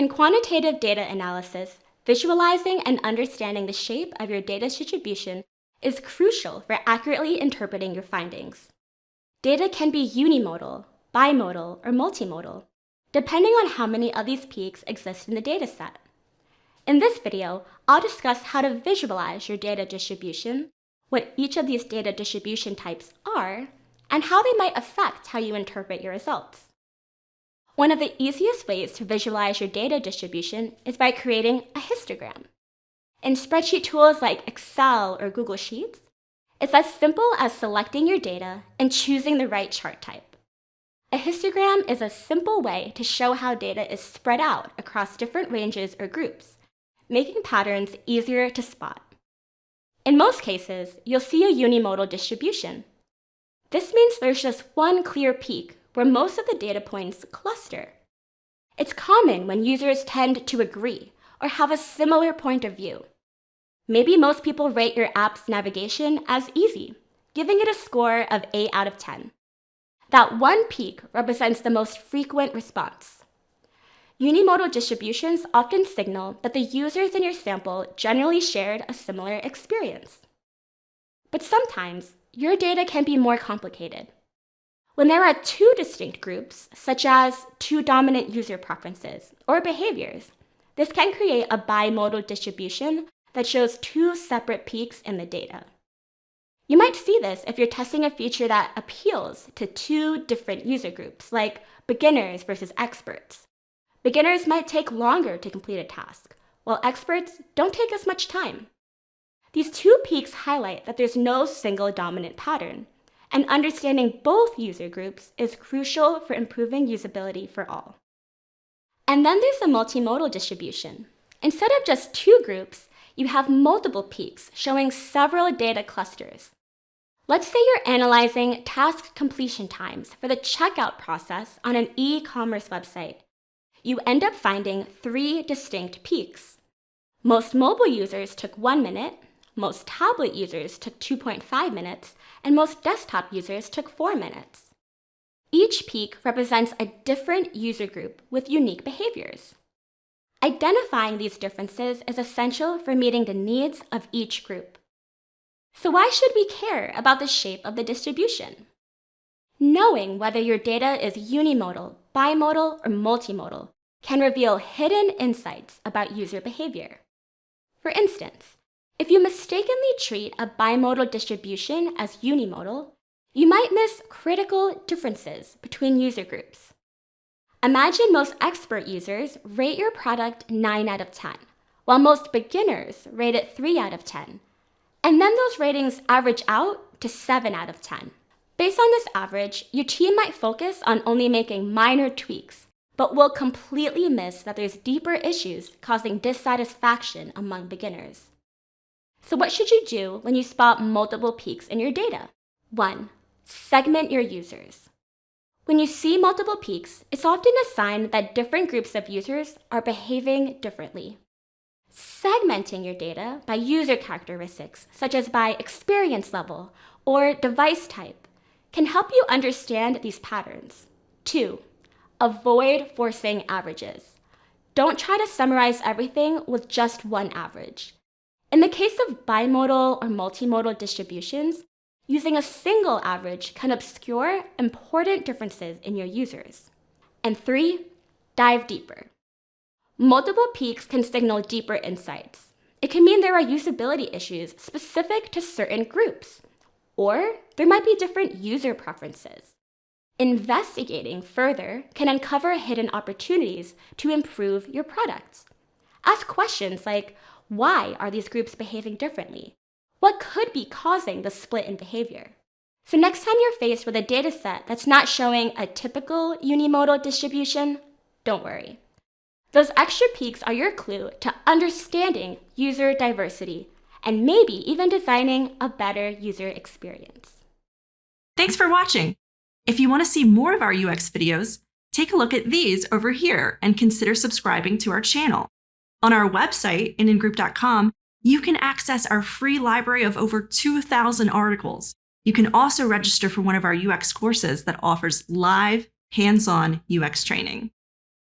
In quantitative data analysis, visualizing and understanding the shape of your data distribution is crucial for accurately interpreting your findings. Data can be unimodal, bimodal, or multimodal, depending on how many of these peaks exist in the dataset. In this video, I'll discuss how to visualize your data distribution, what each of these data distribution types are, and how they might affect how you interpret your results. One of the easiest ways to visualize your data distribution is by creating a histogram. In spreadsheet tools like Excel or Google Sheets, it's as simple as selecting your data and choosing the right chart type. A histogram is a simple way to show how data is spread out across different ranges or groups, making patterns easier to spot. In most cases, you'll see a unimodal distribution. This means there's just one clear peak where most of the data points cluster. It's common when users tend to agree or have a similar point of view. Maybe most people rate your app's navigation as easy, giving it a score of 8 out of 10. That one peak represents the most frequent response. Unimodal distributions often signal that the users in your sample generally shared a similar experience. But sometimes, your data can be more complicated. When there are two distinct groups, such as two dominant user preferences or behaviors, this can create a bimodal distribution that shows two separate peaks in the data. You might see this if you're testing a feature that appeals to two different user groups, like beginners versus experts. Beginners might take longer to complete a task, while experts don't take as much time. These two peaks highlight that there's no single dominant pattern, and understanding both user groups is crucial for improving usability for all. And then there's the multimodal distribution. Instead of just two groups, you have multiple peaks showing several data clusters. Let's say you're analyzing task completion times for the checkout process on an e-commerce website. You end up finding 3 distinct peaks. Most mobile users took 1 minute, most tablet users took 2.5 minutes, and most desktop users took 4 minutes. Each peak represents a different user group with unique behaviors. Identifying these differences is essential for meeting the needs of each group. So why should we care about the shape of the distribution? Knowing whether your data is unimodal, bimodal, or multimodal can reveal hidden insights about user behavior. For instance, if you mistakenly treat a bimodal distribution as unimodal, you might miss critical differences between user groups. Imagine most expert users rate your product 9 out of 10, while most beginners rate it 3 out of 10. And then those ratings average out to 7 out of 10. Based on this average, your team might focus on only making minor tweaks, but will completely miss that there's deeper issues causing dissatisfaction among beginners. So what should you do when you spot multiple peaks in your data? 1. Segment your users. When you see multiple peaks, it's often a sign that different groups of users are behaving differently. Segmenting your data by user characteristics, such as by experience level or device type, can help you understand these patterns. 2. Avoid forcing averages. Don't try to summarize everything with just one average. In the case of bimodal or multimodal distributions, using a single average can obscure important differences in your users. And 3, dive deeper. Multiple peaks can signal deeper insights. It can mean there are usability issues specific to certain groups, or there might be different user preferences. Investigating further can uncover hidden opportunities to improve your products. Ask questions like, why are these groups behaving differently? What could be causing the split in behavior? So next time you're faced with a data set that's not showing a typical unimodal distribution, don't worry. Those extra peaks are your clue to understanding user diversity and maybe even designing a better user experience. Thanks for watching. If you want to see more of our UX videos, take a look at these over here and consider subscribing to our channel. On our website, iningroup.com, you can access our free library of over 2,000 articles. You can also register for one of our UX courses that offers live, hands-on UX training.